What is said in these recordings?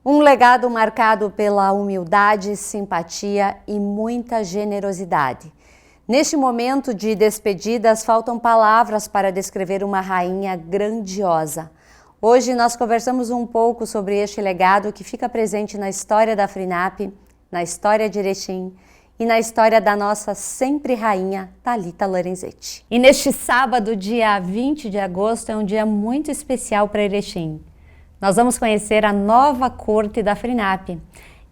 Um legado marcado pela humildade, simpatia e muita generosidade. Neste momento de despedidas, faltam palavras para descrever uma rainha grandiosa. Hoje nós conversamos um pouco sobre este legado que fica presente na história da FRINAP, na história de Erechim e na história da nossa sempre rainha Thalita Lorenzetti. E neste sábado, dia 20 de agosto, é um dia muito especial para Erechim. Nós vamos conhecer a nova corte da FRINAP,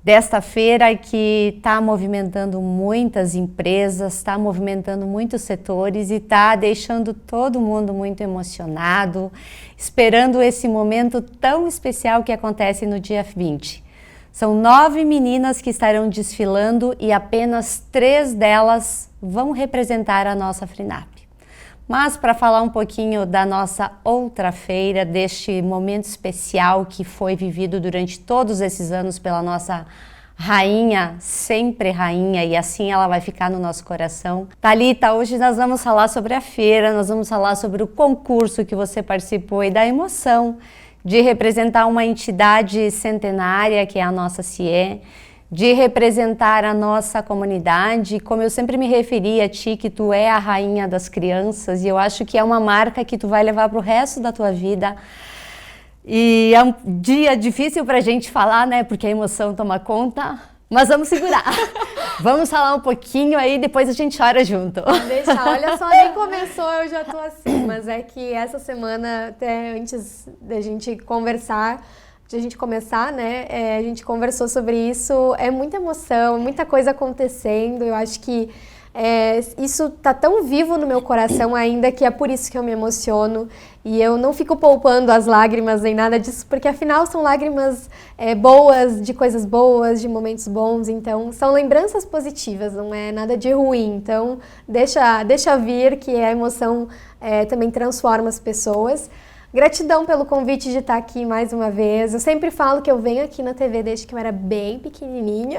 desta feira que está movimentando muitas empresas, está movimentando muitos setores e está deixando todo mundo muito emocionado, esperando esse momento tão especial que acontece no dia 20. São 9 meninas que estarão desfilando e apenas 3 delas vão representar a nossa FRINAP. Mas para falar um pouquinho da nossa outra feira, deste momento especial que foi vivido durante todos esses anos pela nossa rainha, sempre rainha, e assim ela vai ficar no nosso coração. Thalita, hoje nós vamos falar sobre a feira, nós vamos falar sobre o concurso que você participou e da emoção de representar uma entidade centenária que é a nossa CIE, de representar a nossa comunidade. Como eu sempre me referi a ti, que tu é a rainha das crianças, e eu acho que é uma marca que tu vai levar para o resto da tua vida. E é um dia difícil para a gente falar, né, porque a emoção toma conta, mas vamos segurar. Vamos falar um pouquinho aí, depois a gente chora junto. Deixa, olha só, nem começou, eu já tô assim, mas é que essa semana, até antes da gente conversar, de a gente começar, né, a gente conversou sobre isso, é muita emoção, muita coisa acontecendo, eu acho que isso tá tão vivo no meu coração ainda que é por isso que eu me emociono e eu não fico poupando as lágrimas nem nada disso, porque afinal são lágrimas boas, de coisas boas, de momentos bons, então são lembranças positivas, não é nada de ruim, então deixa vir que a emoção também transforma as pessoas. Gratidão pelo convite de estar aqui mais uma vez. Eu sempre falo que eu venho aqui na TV desde que eu era bem pequenininha.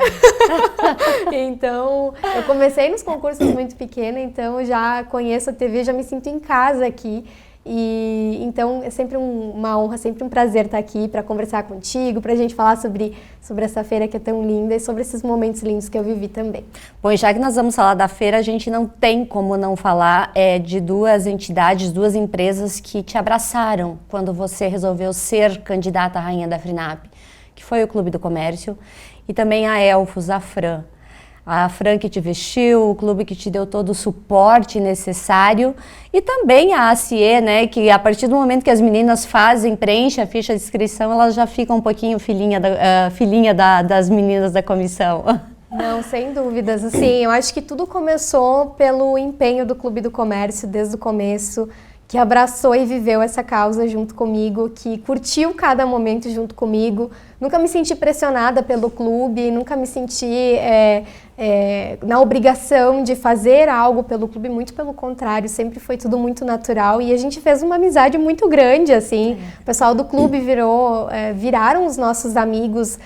Então, eu comecei nos concursos muito pequena, então eu já conheço a TV, já me sinto em casa aqui. E então é sempre uma honra, sempre um prazer estar aqui para conversar contigo, para a gente falar sobre essa feira que é tão linda e sobre esses momentos lindos que eu vivi também. Bom, já que nós vamos falar da feira, a gente não tem como não falar de 2 entidades, 2 empresas que te abraçaram quando você resolveu ser candidata à rainha da FRINAP, que foi o Clube do Comércio e também a Elfos, a Fran. A Fran que te vestiu, o clube que te deu todo o suporte necessário e também a ACIE, né, que a partir do momento que as meninas preenchem a ficha de inscrição, elas já ficam um pouquinho filhinha das meninas da comissão. Não, sem dúvidas. Assim, eu acho que tudo começou pelo empenho do Clube do Comércio desde o começo, que abraçou e viveu essa causa junto comigo, que curtiu cada momento junto comigo. Nunca me senti pressionada pelo clube, nunca me senti na obrigação de fazer algo pelo clube, muito pelo contrário, sempre foi tudo muito natural e a gente fez uma amizade muito grande, assim. O pessoal do clube viraram os nossos amigos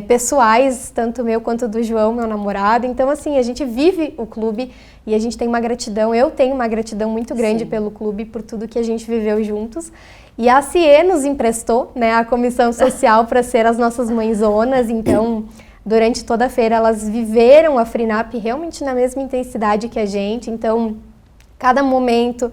pessoais, tanto meu quanto do João, meu namorado. Então, assim, a gente vive o clube e a gente tem uma gratidão, eu tenho uma gratidão muito grande pelo clube, por tudo que a gente viveu juntos. E a CIE nos emprestou, né, a comissão social para ser as nossas mãezonas, então durante toda a feira elas viveram a FRINAP realmente na mesma intensidade que a gente, então cada momento,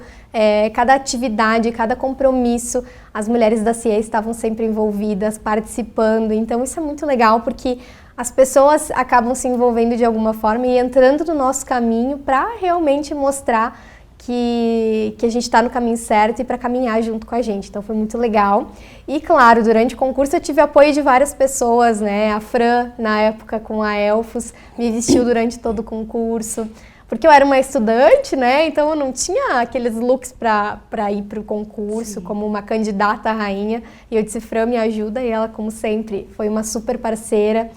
cada atividade, cada compromisso, as mulheres da CIE estavam sempre envolvidas, participando, então isso é muito legal porque as pessoas acabam se envolvendo de alguma forma e entrando no nosso caminho para realmente mostrar que a gente está no caminho certo e para caminhar junto com a gente, então foi muito legal. E claro, durante o concurso eu tive apoio de várias pessoas, né? A Fran, na época com a Elfos, me vestiu durante todo o concurso, porque eu era uma estudante, né? Então eu não tinha aqueles looks para ir para o concurso como uma candidata à rainha, e eu disse, Fran, me ajuda, e ela, como sempre, foi uma super parceira.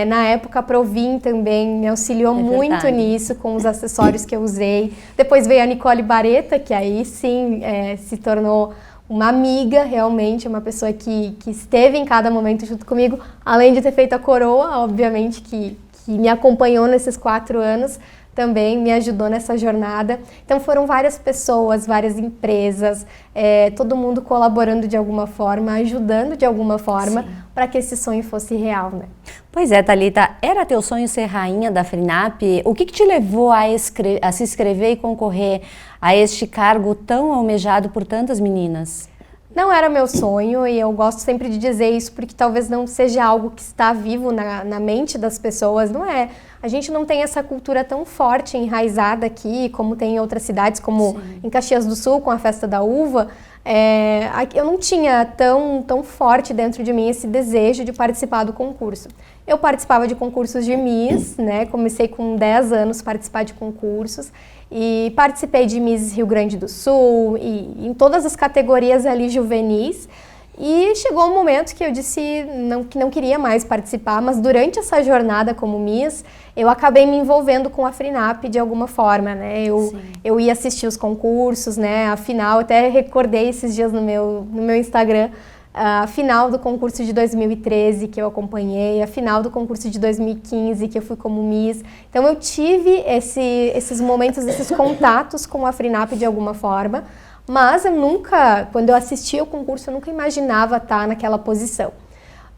Na época a Provin também me auxiliou muito nisso, com os acessórios que eu usei. Depois veio a Nicole Bareta, que aí sim se tornou uma amiga, realmente, uma pessoa que esteve em cada momento junto comigo, além de ter feito a coroa, obviamente, que me acompanhou nesses 4 anos, também me ajudou nessa jornada. Então foram várias pessoas, várias empresas, todo mundo colaborando de alguma forma, ajudando de alguma forma para que esse sonho fosse real, né? Pois é, Thalita, era teu sonho ser rainha da FRENAP? O que te levou a se inscrever e concorrer a este cargo tão almejado por tantas meninas? Não era meu sonho e eu gosto sempre de dizer isso porque talvez não seja algo que está vivo na mente das pessoas, não é? A gente não tem essa cultura tão forte, enraizada aqui, como tem em outras cidades, como em Caxias do Sul, com a Festa da Uva. Eu não tinha tão forte dentro de mim esse desejo de participar do concurso. Eu participava de concursos de Miss, né? Comecei com 10 anos a participar de concursos e participei de Miss Rio Grande do Sul e em todas as categorias ali juvenis. E chegou um momento que eu disse que não queria mais participar, mas durante essa jornada como Miss, eu acabei me envolvendo com a FRENAP de alguma forma, né? Eu ia assistir os concursos, né? Afinal, até recordei esses dias no meu Instagram, a final do concurso de 2013 que eu acompanhei, a final do concurso de 2015 que eu fui como Miss. Então eu tive esses momentos, esses contatos com a FRENAP de alguma forma, mas eu nunca, quando eu assistia o concurso, eu nunca imaginava estar naquela posição.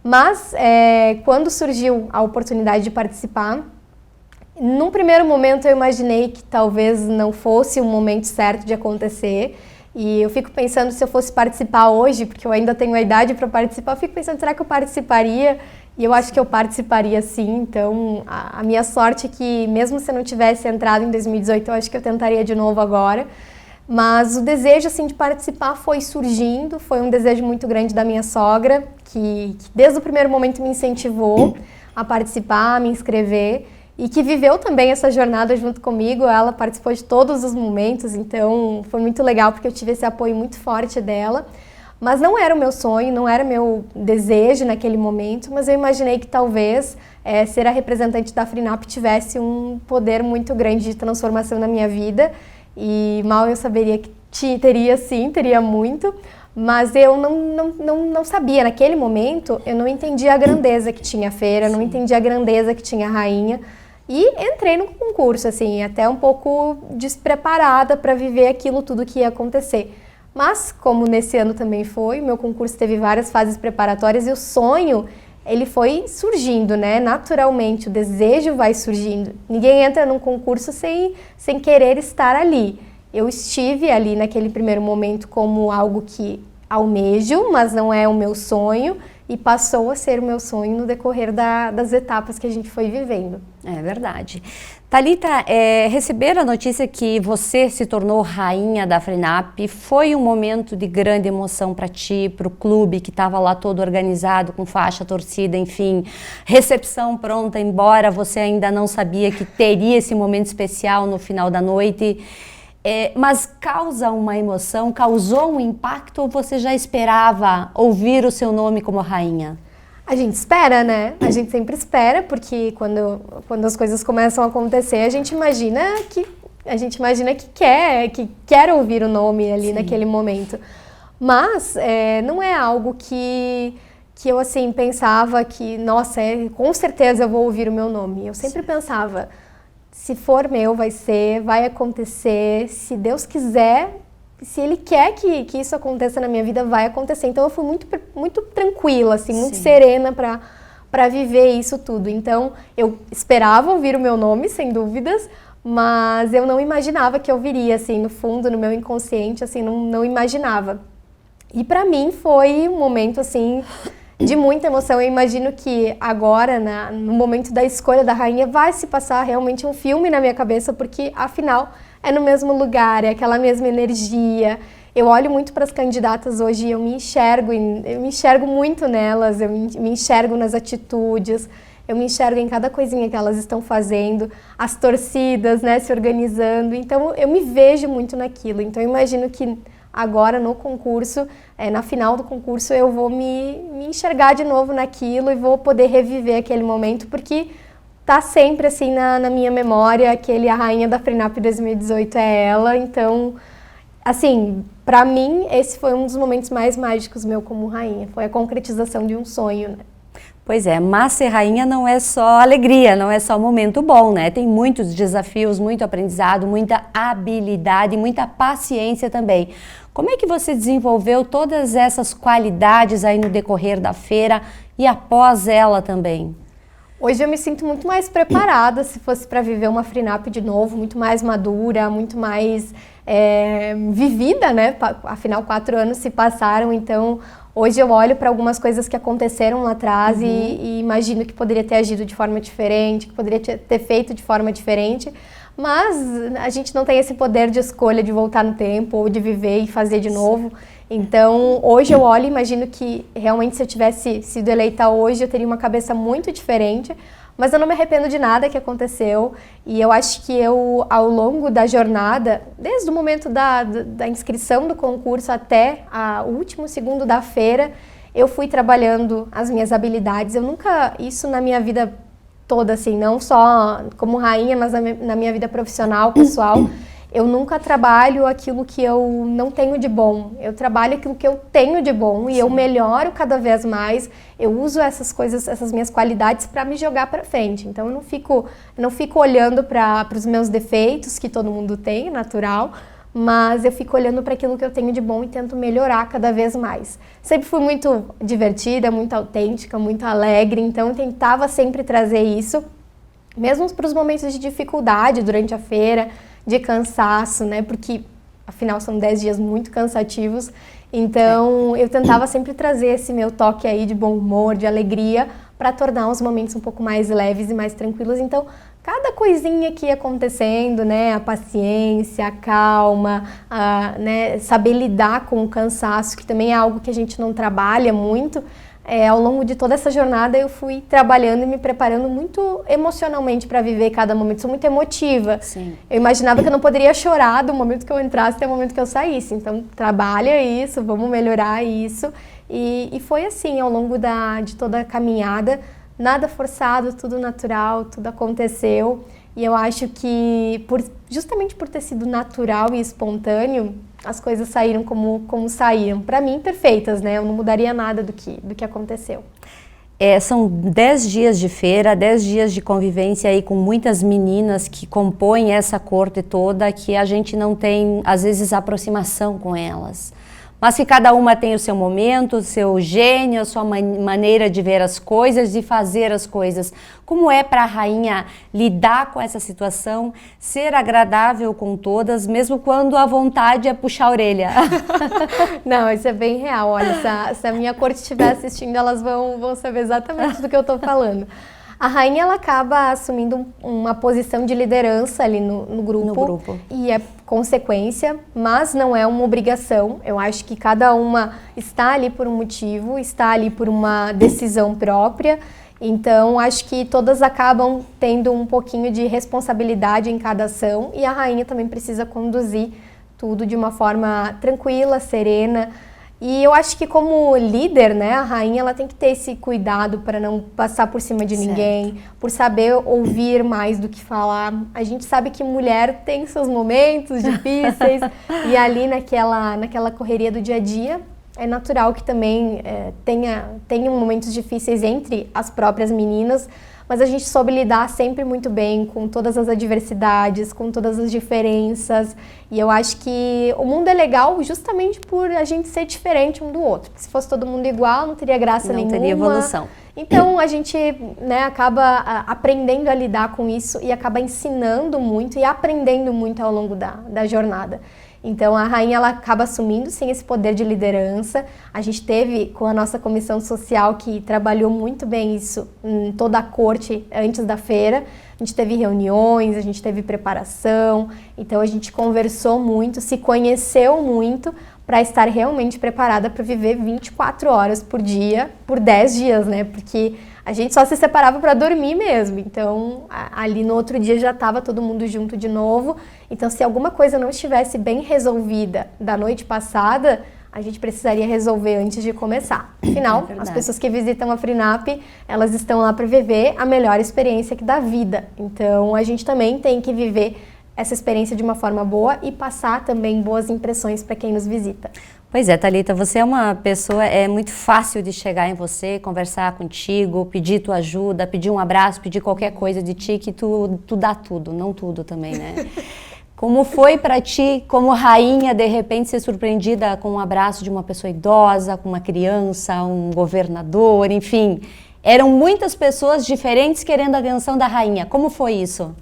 Mas quando surgiu a oportunidade de participar, num primeiro momento eu imaginei que talvez não fosse o momento certo de acontecer. E eu fico pensando se eu fosse participar hoje, porque eu ainda tenho a idade para participar, eu fico pensando, será que eu participaria? E eu acho que eu participaria sim, então a minha sorte é que mesmo se eu não tivesse entrado em 2018, eu acho que eu tentaria de novo agora. Mas o desejo assim, de participar foi surgindo, foi um desejo muito grande da minha sogra, que desde o primeiro momento me incentivou a participar, a me inscrever, e que viveu também essa jornada junto comigo. Ela participou de todos os momentos, então foi muito legal porque eu tive esse apoio muito forte dela. Mas não era o meu sonho, não era meu desejo naquele momento, mas eu imaginei que talvez ser a representante da FRENAP tivesse um poder muito grande de transformação na minha vida. E mal eu saberia que teria sim, teria muito, mas eu não sabia, naquele momento eu não entendia a grandeza que tinha a feira, não entendia a grandeza que tinha a rainha. E entrei no concurso, assim, até um pouco despreparada para viver aquilo tudo que ia acontecer. Mas, como nesse ano também foi, o meu concurso teve várias fases preparatórias e o sonho, ele foi surgindo, né? Naturalmente, o desejo vai surgindo. Ninguém entra num concurso sem querer estar ali. Eu estive ali naquele primeiro momento como algo que almejo, mas não é o meu sonho, e passou a ser o meu sonho no decorrer das etapas que a gente foi vivendo. É verdade. Thalita, receber a notícia que você se tornou rainha da FRENAP foi um momento de grande emoção para ti, para o clube que estava lá todo organizado, com faixa, torcida, enfim, recepção pronta, embora você ainda não sabia que teria esse momento especial no final da noite. Mas causa uma emoção, causou um impacto ou você já esperava ouvir o seu nome como rainha? A gente espera, né? A gente sempre espera, porque quando as coisas começam a acontecer, a gente imagina que quer ouvir o nome ali naquele momento. Mas não é algo que eu assim pensava que, nossa, com certeza eu vou ouvir o meu nome. Eu sempre pensava, se for meu, vai acontecer, se Deus quiser, se Ele quer que isso aconteça na minha vida, vai acontecer. Então eu fui muito tranquila, assim, muito serena para viver isso tudo. Então eu esperava ouvir o meu nome, sem dúvidas, mas eu não imaginava que eu viria, assim, no fundo, no meu inconsciente, assim, não imaginava. E para mim foi um momento, assim, de muita emoção. Eu imagino que agora, no momento da escolha da rainha, vai se passar realmente um filme na minha cabeça, porque afinal é no mesmo lugar, é aquela mesma energia. Eu olho muito para as candidatas hoje e eu me enxergo muito nelas, eu me enxergo nas atitudes, eu me enxergo em cada coisinha que elas estão fazendo, as torcidas, né, se organizando. Então eu me vejo muito naquilo. Então eu imagino que agora no concurso, na final do concurso, eu vou me enxergar de novo naquilo e vou poder reviver aquele momento, porque tá sempre assim na minha memória, a rainha da FRENAP 2018 é ela. Então, assim, pra mim, esse foi um dos momentos mais mágicos meu como rainha, foi a concretização de um sonho, né? Pois é, mas ser rainha não é só alegria, não é só momento bom, né? Tem muitos desafios, muito aprendizado, muita habilidade, muita paciência também. Como é que você desenvolveu todas essas qualidades aí no decorrer da feira e após ela também? Hoje eu me sinto muito mais preparada se fosse para viver uma FRENAP de novo, muito mais madura, muito mais vivida, né? Afinal, 4 anos se passaram, então hoje eu olho para algumas coisas que aconteceram lá atrás e imagino que poderia ter agido de forma diferente, que poderia ter feito de forma diferente, mas a gente não tem esse poder de escolha de voltar no tempo ou de viver e fazer de novo. Então, hoje eu olho e imagino que realmente se eu tivesse sido eleita hoje, eu teria uma cabeça muito diferente, mas eu não me arrependo de nada que aconteceu e eu acho que eu, ao longo da jornada, desde o momento da inscrição do concurso até o último segundo da feira, eu fui trabalhando as minhas habilidades. Eu nunca, isso na minha vida toda, assim, não só como rainha, mas na minha vida profissional, pessoal, eu nunca trabalho aquilo que eu não tenho de bom. Eu trabalho aquilo que eu tenho de bom e eu melhoro cada vez mais. Eu uso essas coisas, essas minhas qualidades para me jogar para frente. Então eu não fico olhando para os meus defeitos, que todo mundo tem, natural, mas eu fico olhando para aquilo que eu tenho de bom e tento melhorar cada vez mais. Sempre fui muito divertida, muito autêntica, muito alegre, então eu tentava sempre trazer isso, mesmo para os momentos de dificuldade durante a feira, de cansaço, né? Porque afinal são 10 dias muito cansativos. Então eu tentava sempre trazer esse meu toque aí de bom humor, de alegria, para tornar os momentos um pouco mais leves e mais tranquilos. Então cada coisinha que ia acontecendo, né? A paciência, a calma, né? Saber lidar com o cansaço, que também é algo que a gente não trabalha muito. Ao longo de toda essa jornada eu fui trabalhando e me preparando muito emocionalmente para viver cada momento. Sou muito emotiva. Sim. Eu imaginava que eu não poderia chorar do momento que eu entrasse até o momento que eu saísse. Então, trabalha isso, vamos melhorar isso. E foi assim, ao longo de toda a caminhada, nada forçado, tudo natural, tudo aconteceu. E eu acho que, justamente por ter sido natural e espontâneo, as coisas saíram como saíram. Para mim, perfeitas, né? Eu não mudaria nada do que aconteceu. São 10 dias de feira, 10 dias de convivência aí com muitas meninas que compõem essa corte toda, que a gente não tem, às vezes, aproximação com elas. Mas que cada uma tem o seu momento, o seu gênio, a sua maneira de ver as coisas, de fazer as coisas. Como é para a rainha lidar com essa situação, ser agradável com todas, mesmo quando a vontade é puxar a orelha? Não, isso é bem real. Olha, se a minha corte estiver assistindo, elas vão saber exatamente do que eu estou falando. A rainha, ela acaba assumindo uma posição de liderança ali no grupo. E é consequência, mas não é uma obrigação. Eu acho que cada uma está ali por um motivo, está ali por uma decisão própria. Então, acho que todas acabam tendo um pouquinho de responsabilidade em cada ação e a rainha também precisa conduzir tudo de uma forma tranquila, serena. E eu acho que como líder, né, a rainha ela tem que ter esse cuidado para não passar por cima de ninguém, por saber ouvir mais do que falar. A gente sabe que mulher tem seus momentos difíceis e ali naquela correria do dia a dia, é natural que também tenha momentos difíceis entre as próprias meninas, mas a gente soube lidar sempre muito bem com todas as adversidades, com todas as diferenças. E eu acho que o mundo é legal justamente por a gente ser diferente um do outro. Porque se fosse todo mundo igual, não teria graça nenhuma. Não teria evolução. Então a gente, né, acaba aprendendo a lidar com isso e acaba ensinando muito e aprendendo muito ao longo da jornada. Então a rainha ela acaba assumindo sim esse poder de liderança. A gente teve com a nossa comissão social que trabalhou muito bem isso em toda a corte antes da feira. A gente teve reuniões, a gente teve preparação, então a gente conversou muito, se conheceu muito para estar realmente preparada para viver 24 horas por dia, por 10 dias, né? Porque a gente só se separava para dormir mesmo, então ali no outro dia já estava todo mundo junto de novo. Então se alguma coisa não estivesse bem resolvida da noite passada, a gente precisaria resolver antes de começar. Afinal, as pessoas que visitam a FRENAP, elas estão lá para viver a melhor experiência da vida. Então a gente também tem que viver essa experiência de uma forma boa e passar também boas impressões para quem nos visita. Pois é, Thalita, você é uma pessoa, é muito fácil de chegar em você, conversar contigo, pedir tua ajuda, pedir um abraço, pedir qualquer coisa de ti, que tu dá tudo, não tudo também, né? Como foi para ti, como rainha, de repente ser surpreendida com um abraço de uma pessoa idosa, com uma criança, um governador, enfim. Eram muitas pessoas diferentes querendo a atenção da rainha. Como foi isso?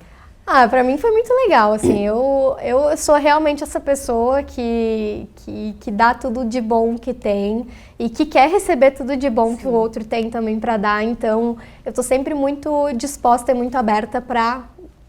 Pra mim foi muito legal, assim, eu sou realmente essa pessoa que dá tudo de bom que tem e que quer receber tudo de bom que o outro tem também para dar, então eu tô sempre muito disposta e muito aberta para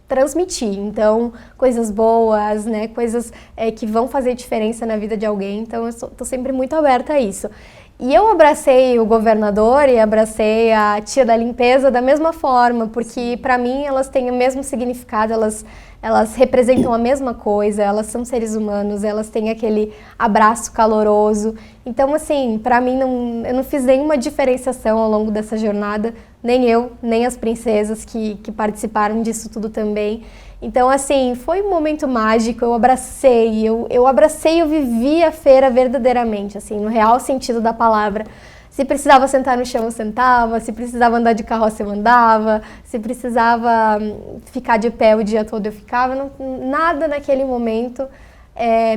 transmitir, então coisas boas, né, coisas que vão fazer diferença na vida de alguém, então eu tô sempre muito aberta a isso. E eu abracei o governador e abracei a tia da limpeza da mesma forma, porque para mim elas têm o mesmo significado, elas representam a mesma coisa, elas são seres humanos, elas têm aquele abraço caloroso. Então, assim, para mim eu não fiz nenhuma diferenciação ao longo dessa jornada, nem eu, nem as princesas que participaram disso tudo também. Então, assim, foi um momento mágico, eu abracei, eu vivi a feira verdadeiramente, assim, no real sentido da palavra. Se precisava sentar no chão, eu sentava, se precisava andar de carroça, eu andava, se precisava ficar de pé o dia todo, eu ficava, nada naquele momento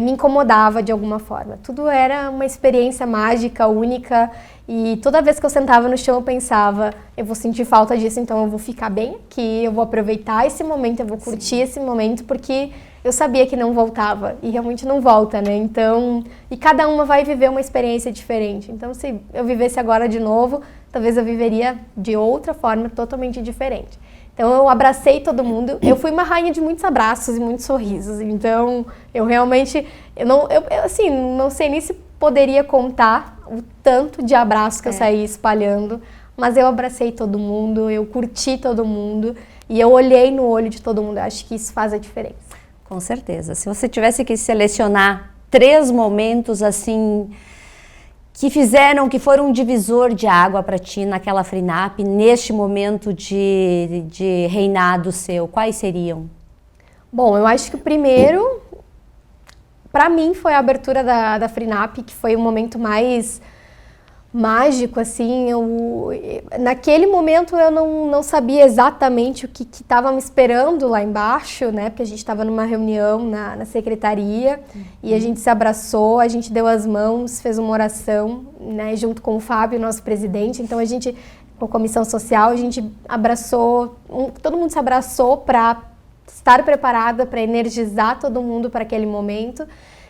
me incomodava de alguma forma. Tudo era uma experiência mágica, única, e toda vez que eu sentava no chão eu pensava, eu vou sentir falta disso, então eu vou ficar bem aqui, eu vou aproveitar esse momento, eu vou curtir esse momento, porque eu sabia que não voltava, e realmente não volta, né? Então, e cada uma vai viver uma experiência diferente. Então, se eu vivesse agora de novo, talvez eu viveria de outra forma, totalmente diferente. Então, eu abracei todo mundo. Eu fui uma rainha de muitos abraços e muitos sorrisos. Então, eu realmente, assim, não sei nem se poderia contar o tanto de abraços que eu saí espalhando, mas eu abracei todo mundo, eu curti todo mundo e eu olhei no olho de todo mundo. Eu acho que isso faz a diferença. Com certeza. Se você tivesse que selecionar 3 momentos assim que foram um divisor de água para ti naquela FRENAP, neste momento de reinado seu, quais seriam? Bom, eu acho que o primeiro, para mim, foi a abertura da FRENAP, que foi o momento mais mágico, assim. Naquele momento eu não sabia exatamente o que estava me esperando lá embaixo, né? Porque a gente estava numa reunião na secretaria e a gente se abraçou, a gente deu as mãos, fez uma oração, né? Junto com o Fábio, nosso presidente. Então a gente, com a comissão social, a gente abraçou, todo mundo se abraçou para estar preparada, para energizar todo mundo para aquele momento.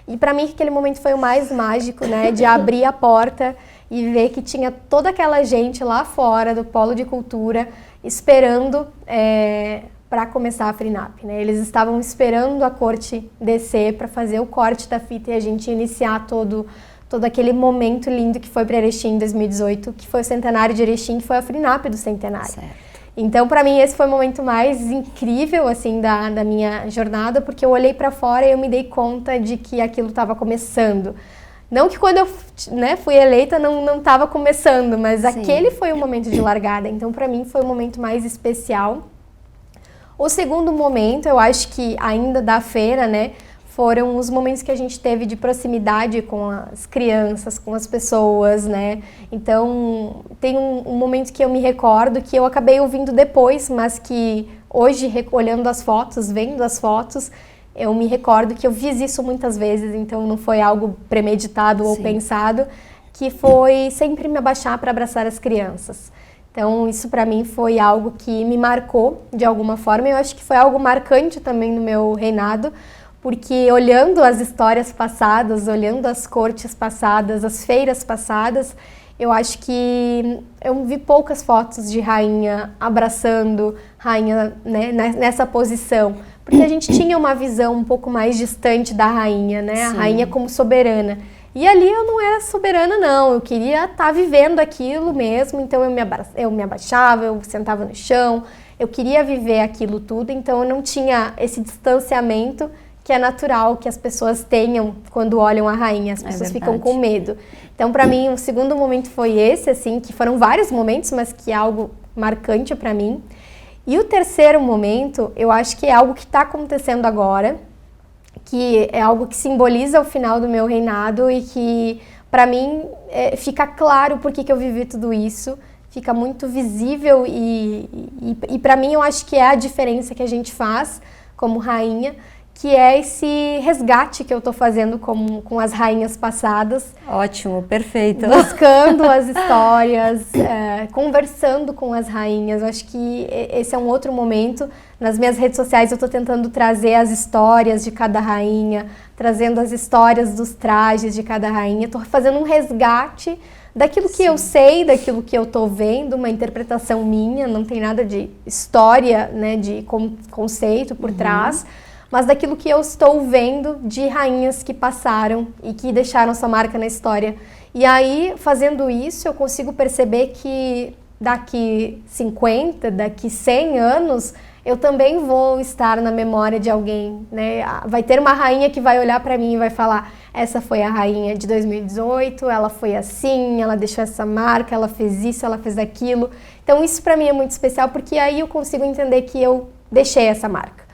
E para mim aquele momento foi o mais mágico, né? De abrir a porta e ver que tinha toda aquela gente lá fora do Polo de Cultura esperando para começar a FRENAP, né? Eles estavam esperando a corte descer para fazer o corte da fita e a gente iniciar todo aquele momento lindo que foi para Erechim em 2018, que foi o centenário de Erechim, que foi a FRENAP do centenário. Certo. Então, para mim, esse foi o momento mais incrível, assim, da minha jornada, porque eu olhei para fora e eu me dei conta de que aquilo estava começando. Não que quando eu fui eleita não estava começando, mas aquele foi o momento de largada. Então, para mim, foi o momento mais especial. O segundo momento, eu acho que ainda da feira, né, foram os momentos que a gente teve de proximidade com as crianças, com as pessoas, né? Então, tem um momento que eu me recordo, que eu acabei ouvindo depois, mas que hoje, olhando as fotos, vendo as fotos, eu me recordo que eu fiz isso muitas vezes, então não foi algo premeditado ou pensado, que foi sempre me abaixar para abraçar as crianças. Então, isso para mim foi algo que me marcou de alguma forma, e eu acho que foi algo marcante também no meu reinado, porque olhando as histórias passadas, olhando as cortes passadas, as feiras passadas, eu acho que eu vi poucas fotos de rainha abraçando, rainha, né, nessa posição, porque a gente tinha uma visão um pouco mais distante da rainha, né, a rainha como soberana. E ali eu não era soberana, não, eu queria estar vivendo aquilo mesmo, então eu me abaixava, eu sentava no chão, eu queria viver aquilo tudo, então eu não tinha esse distanciamento que é natural que as pessoas tenham quando olham a rainha, as pessoas ficam com medo. Então, para mim, o segundo momento foi esse, assim, que foram vários momentos, mas que é algo marcante para mim. E o terceiro momento, eu acho que é algo que está acontecendo agora, que é algo que simboliza o final do meu reinado e que para mim fica claro por que eu vivi tudo isso, fica muito visível e para mim eu acho que é a diferença que a gente faz como rainha, que é esse resgate que eu estou fazendo com as rainhas passadas. Ótimo, perfeito. Buscando as histórias, conversando com as rainhas. Eu acho que esse é um outro momento. Nas minhas redes sociais eu estou tentando trazer as histórias de cada rainha, trazendo as histórias dos trajes de cada rainha. Estou fazendo um resgate daquilo que eu sei, daquilo que eu estou vendo, uma interpretação minha, não tem nada de história, né, de conceito por trás, mas daquilo que eu estou vendo de rainhas que passaram e que deixaram sua marca na história. E aí, fazendo isso, eu consigo perceber que daqui 50, daqui 100 anos, eu também vou estar na memória de alguém, né? Vai ter uma rainha que vai olhar para mim e vai falar: essa foi a rainha de 2018, ela foi assim, ela deixou essa marca, ela fez isso, ela fez aquilo. Então isso para mim é muito especial, porque aí eu consigo entender que eu deixei essa marca.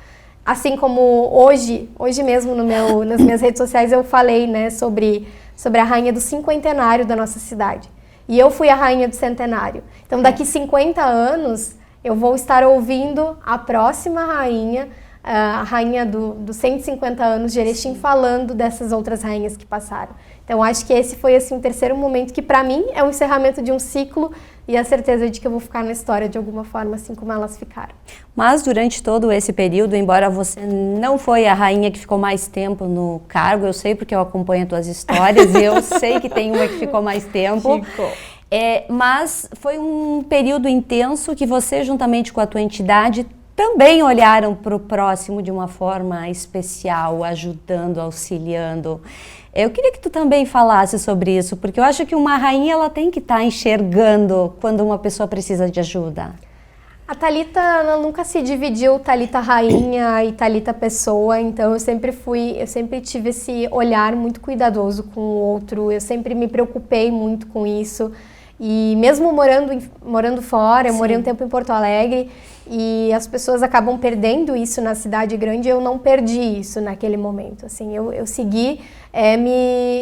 Assim como hoje mesmo nas minhas redes sociais eu falei, né, sobre a rainha do cinquentenário da nossa cidade. E eu fui a rainha do centenário. Então daqui 50 anos eu vou estar ouvindo a próxima rainha, a rainha dos 150 anos de Erechim, falando dessas outras rainhas que passaram. Então acho que esse foi assim, um terceiro momento que para mim é o encerramento de um ciclo e a certeza de que eu vou ficar na história de alguma forma, assim como elas ficaram. Mas durante todo esse período, embora você não foi a rainha que ficou mais tempo no cargo, eu sei porque eu acompanho as tuas histórias e eu sei que tem uma que ficou mais tempo. Mas foi um período intenso que você, juntamente com a tua entidade, também olharam para o próximo de uma forma especial, ajudando, auxiliando. Eu queria que tu também falasse sobre isso, porque eu acho que uma rainha ela tem que estar enxergando quando uma pessoa precisa de ajuda. A Thalita nunca se dividiu Thalita rainha e Thalita pessoa, então eu sempre tive esse olhar muito cuidadoso com o outro, eu sempre me preocupei muito com isso. E mesmo morando fora, eu morei um tempo em Porto Alegre e as pessoas acabam perdendo isso na cidade grande, eu não perdi isso naquele momento. Assim, eu segui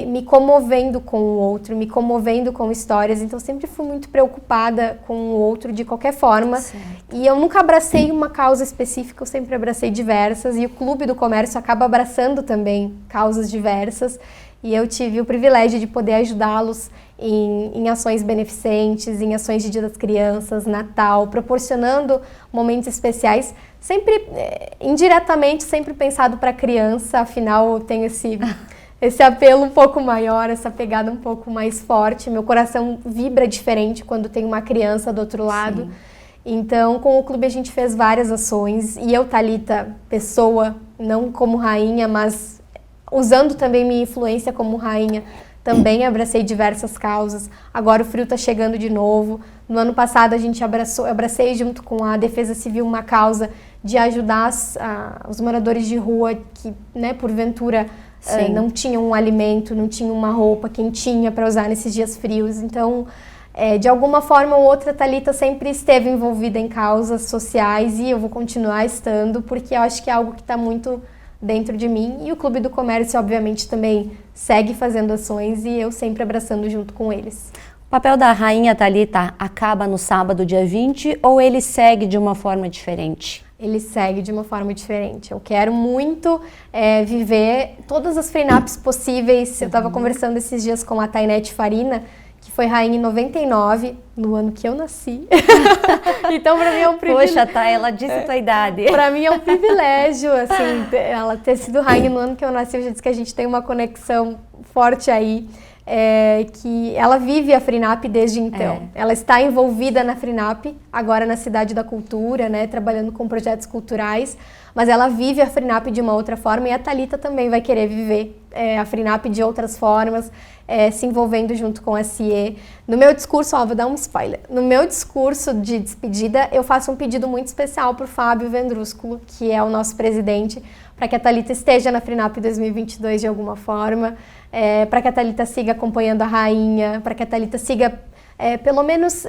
me comovendo com o outro, me comovendo com histórias, então sempre fui muito preocupada com o outro de qualquer forma. Certo. E eu nunca abracei uma causa específica, eu sempre abracei diversas e o Clube do Comércio acaba abraçando também causas diversas. E eu tive o privilégio de poder ajudá-los em ações beneficentes, em ações de Dia das Crianças, Natal, proporcionando momentos especiais, sempre, indiretamente, sempre pensado para a criança, afinal eu tenho esse apelo um pouco maior, essa pegada um pouco mais forte, meu coração vibra diferente quando tem uma criança do outro lado. Sim. Então, com o clube a gente fez várias ações, e eu, Thalita, pessoa, não como rainha, mas usando também minha influência como rainha, também abracei diversas causas. Agora o frio está chegando de novo. No ano passado eu abracei junto com a Defesa Civil uma causa de ajudar os moradores de rua que, né, porventura não tinham um alimento, não tinham uma roupa quentinha para usar nesses dias frios. Então, de alguma forma ou outra, a Thalita sempre esteve envolvida em causas sociais e eu vou continuar estando, porque eu acho que é algo que está muito dentro de mim, e o Clube do Comércio obviamente também segue fazendo ações e eu sempre abraçando junto com eles. O papel da rainha Thalita acaba no sábado, dia 20, ou ele segue de uma forma diferente? Ele segue de uma forma diferente. Eu quero muito viver todas as FRENAPs possíveis. Eu estava conversando esses dias com a Tainete Farina, que foi rainha em 99, no ano que eu nasci. Então, para mim é um privilégio. Poxa, tá, ela disse a tua idade. Para mim é um privilégio, assim, ela ter sido rainha no ano que eu nasci. Eu já disse que a gente tem uma conexão forte aí, que ela vive a FRENAP desde então. Ela está envolvida na FRENAP, agora na Cidade da Cultura, né, trabalhando com projetos culturais, mas ela vive a FRENAP de uma outra forma, e a Thalita também vai querer viver a FRENAP de outras formas, se envolvendo junto com a CIE. No meu discurso, vou dar um spoiler, no meu discurso de despedida, eu faço um pedido muito especial para o Fábio Vendrúsculo, que é o nosso presidente, para que a Thalita esteja na FRENAP 2022 de alguma forma, para que a Thalita siga acompanhando a rainha, para que a Thalita siga, pelo menos,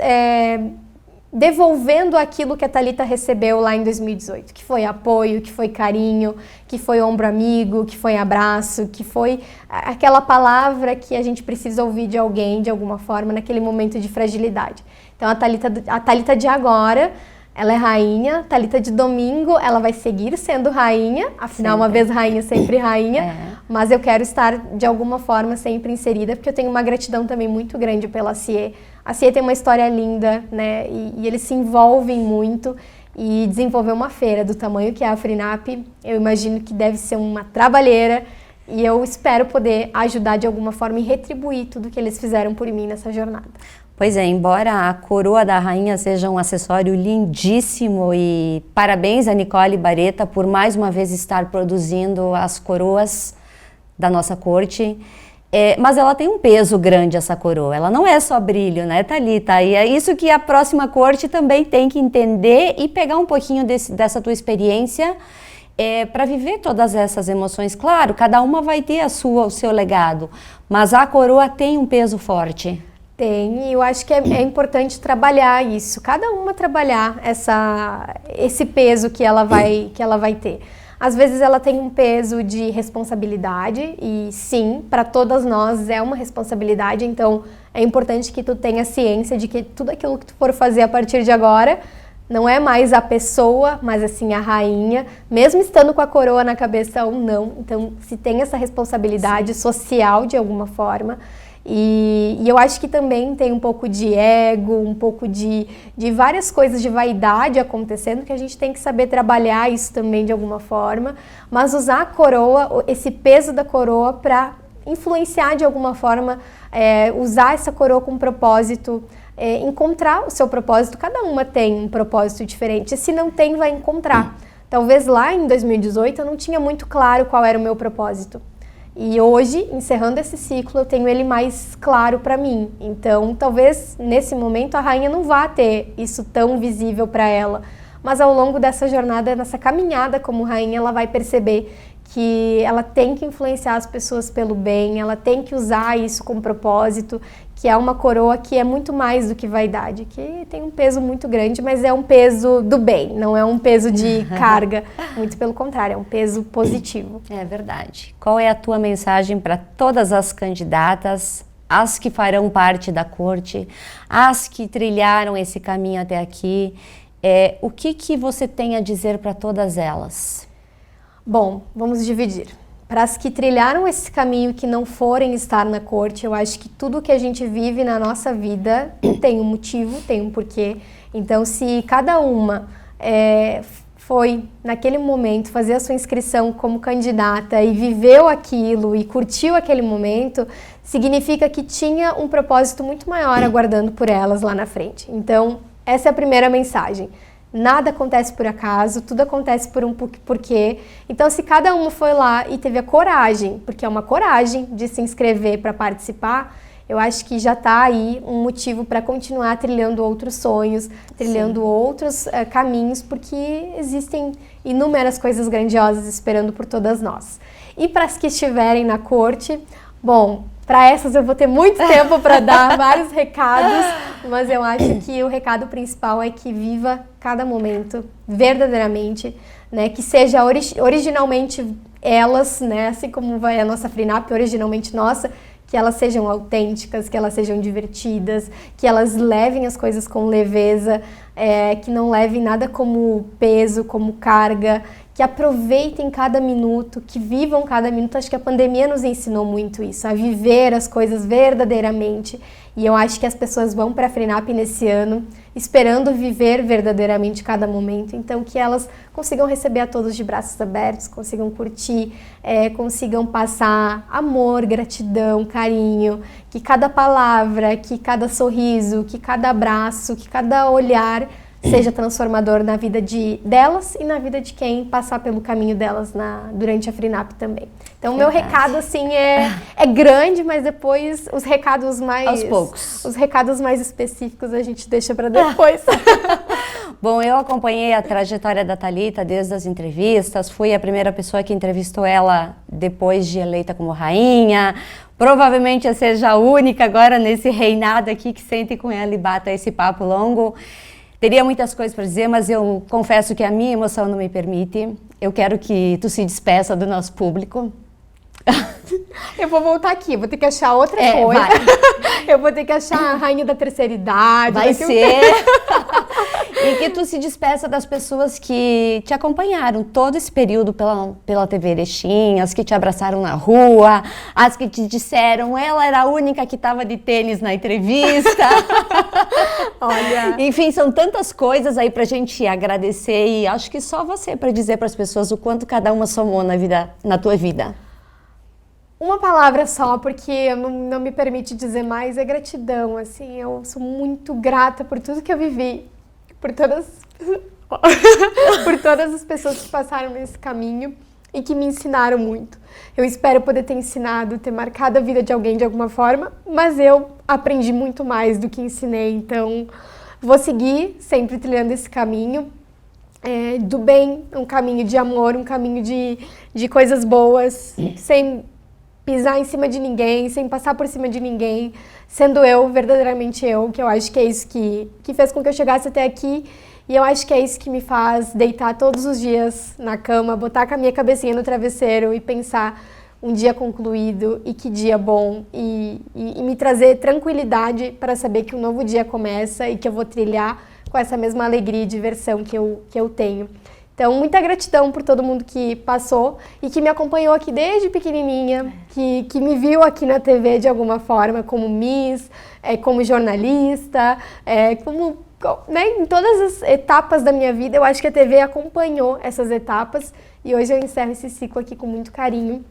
devolvendo aquilo que a Thalita recebeu lá em 2018, que foi apoio, que foi carinho, que foi ombro amigo, que foi abraço, que foi aquela palavra que a gente precisa ouvir de alguém, de alguma forma, naquele momento de fragilidade. Então a Thalita de agora, ela é rainha, Thalita de domingo, ela vai seguir sendo rainha, afinal, uma vez rainha, sempre rainha, mas eu quero estar, de alguma forma, sempre inserida, porque eu tenho uma gratidão também muito grande pela CIE. A CIE tem uma história linda, né, e eles se envolvem muito, e desenvolver uma feira do tamanho que é a FRENAP, eu imagino que deve ser uma trabalheira, e eu espero poder ajudar de alguma forma e retribuir tudo que eles fizeram por mim nessa jornada. Pois é, embora a coroa da rainha seja um acessório lindíssimo, e parabéns a Nicole Bareta por mais uma vez estar produzindo as coroas da nossa corte, mas ela tem um peso grande, essa coroa, ela não é só brilho, né, Thalita? E é isso que a próxima corte também tem que entender e pegar um pouquinho dessa tua experiência para viver todas essas emoções. Claro, cada uma vai ter o seu legado, mas a coroa tem um peso forte. Tem, e eu acho que é importante trabalhar isso, cada uma trabalhar esse peso que ela vai ter. Às vezes ela tem um peso de responsabilidade, e sim, para todas nós é uma responsabilidade, então é importante que tu tenha ciência de que tudo aquilo que tu for fazer a partir de agora não é mais a pessoa, mas assim a rainha, mesmo estando com a coroa na cabeça ou não. Então, se tem essa responsabilidade social de alguma forma. E eu acho que também tem um pouco de ego, um pouco de várias coisas de vaidade acontecendo, que a gente tem que saber trabalhar isso também de alguma forma, mas usar a coroa, esse peso da coroa para influenciar de alguma forma, usar essa coroa com propósito, encontrar o seu propósito. Cada uma tem um propósito diferente, se não tem, vai encontrar. Talvez lá em 2018 eu não tinha muito claro qual era o meu propósito. E hoje, encerrando esse ciclo, eu tenho ele mais claro para mim. Então, talvez nesse momento a rainha não vá ter isso tão visível para ela. Mas ao longo dessa jornada, nessa caminhada como rainha, ela vai perceber que ela tem que influenciar as pessoas pelo bem, ela tem que usar isso com propósito, que é uma coroa que é muito mais do que vaidade, que tem um peso muito grande, mas é um peso do bem, não é um peso de carga, muito pelo contrário, é um peso positivo. É verdade. Qual é a tua mensagem para todas as candidatas, as que farão parte da corte, as que trilharam esse caminho até aqui? O que você tem a dizer para todas elas? Bom, vamos dividir. Para as que trilharam esse caminho e que não forem estar na corte, eu acho que tudo que a gente vive na nossa vida tem um motivo, tem um porquê. Então, se cada uma foi, naquele momento, fazer a sua inscrição como candidata e viveu aquilo e curtiu aquele momento, significa que tinha um propósito muito maior aguardando por elas lá na frente. Então, essa é a primeira mensagem. Nada acontece por acaso, tudo acontece por um porquê. Então, se cada uma foi lá e teve a coragem, porque é uma coragem de se inscrever para participar, eu acho que já está aí um motivo para continuar trilhando outros sonhos, trilhando Sim. outros caminhos, porque existem inúmeras coisas grandiosas esperando por todas nós. E para as que estiverem na corte, bom, para essas eu vou ter muito tempo para dar vários recados, mas eu acho que o recado principal é que viva cada momento verdadeiramente, né, que seja originalmente elas, né, assim como vai a nossa FRENAP, originalmente nossa, que elas sejam autênticas, que elas sejam divertidas, que elas levem as coisas com leveza, que não levem nada como peso, como carga, que aproveitem cada minuto, que vivam cada minuto. Acho que a pandemia nos ensinou muito isso, a viver as coisas verdadeiramente. E eu acho que as pessoas vão para a FRENAP nesse ano esperando viver verdadeiramente cada momento. Então, que elas consigam receber a todos de braços abertos, consigam curtir, consigam passar amor, gratidão, carinho, que cada palavra, que cada sorriso, que cada abraço, que cada olhar seja transformador na vida delas e na vida de quem passar pelo caminho delas durante a FRENAP também. Então, o meu recado, assim, é grande, mas depois os recados mais... Aos poucos. Os recados mais específicos a gente deixa para depois. Bom, eu acompanhei a trajetória da Thalita desde as entrevistas, fui a primeira pessoa que entrevistou ela depois de eleita como rainha. Provavelmente eu seja a única agora nesse reinado aqui que sente com ela e bata esse papo longo. Teria muitas coisas para dizer, mas eu confesso que a minha emoção não me permite. Eu quero que tu se despeça do nosso público. Eu vou voltar aqui, vou ter que achar outra coisa. Vai. Eu vou ter que achar a rainha da terceira idade. Vai ser. E que tu se despeça das pessoas que te acompanharam todo esse período pela TV Erechim, as que te abraçaram na rua, as que te disseram, ela era a única que estava de tênis na entrevista. Olha. Enfim, são tantas coisas aí pra gente agradecer e acho que só você para dizer para as pessoas o quanto cada uma somou na tua vida. Uma palavra só, porque não me permite dizer mais, é gratidão, assim, eu sou muito grata por tudo que eu vivi, por todas as pessoas que passaram nesse caminho e que me ensinaram muito. Eu espero poder ter ensinado, ter marcado a vida de alguém de alguma forma, mas eu aprendi muito mais do que ensinei, então vou seguir sempre trilhando esse caminho do bem, um caminho de amor, um caminho de coisas boas, sem pisar em cima de ninguém, sem passar por cima de ninguém, sendo eu, verdadeiramente eu, que eu acho que é isso que fez com que eu chegasse até aqui, e eu acho que é isso que me faz deitar todos os dias na cama, botar com a minha cabecinha no travesseiro e pensar um dia concluído e que dia bom, e me trazer tranquilidade para saber que um novo dia começa e que eu vou trilhar com essa mesma alegria e diversão que eu tenho. Então, muita gratidão por todo mundo que passou e que me acompanhou aqui desde pequenininha, que me viu aqui na TV de alguma forma, como Miss, como jornalista, em todas as etapas da minha vida. Eu acho que a TV acompanhou essas etapas e hoje eu encerro esse ciclo aqui com muito carinho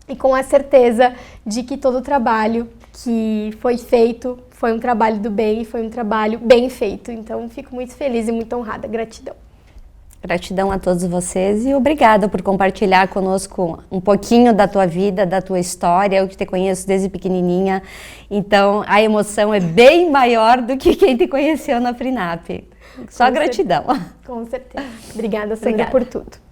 e com a certeza de que todo o trabalho que foi feito foi um trabalho do bem e foi um trabalho bem feito. Então, fico muito feliz e muito honrada. Gratidão. Gratidão a todos vocês e obrigada por compartilhar conosco um pouquinho da tua vida, da tua história. Eu que te conheço desde pequenininha, então a emoção é bem maior do que quem te conheceu na FRINAP. Só gratidão. Com certeza. Obrigada, Sandra, por tudo.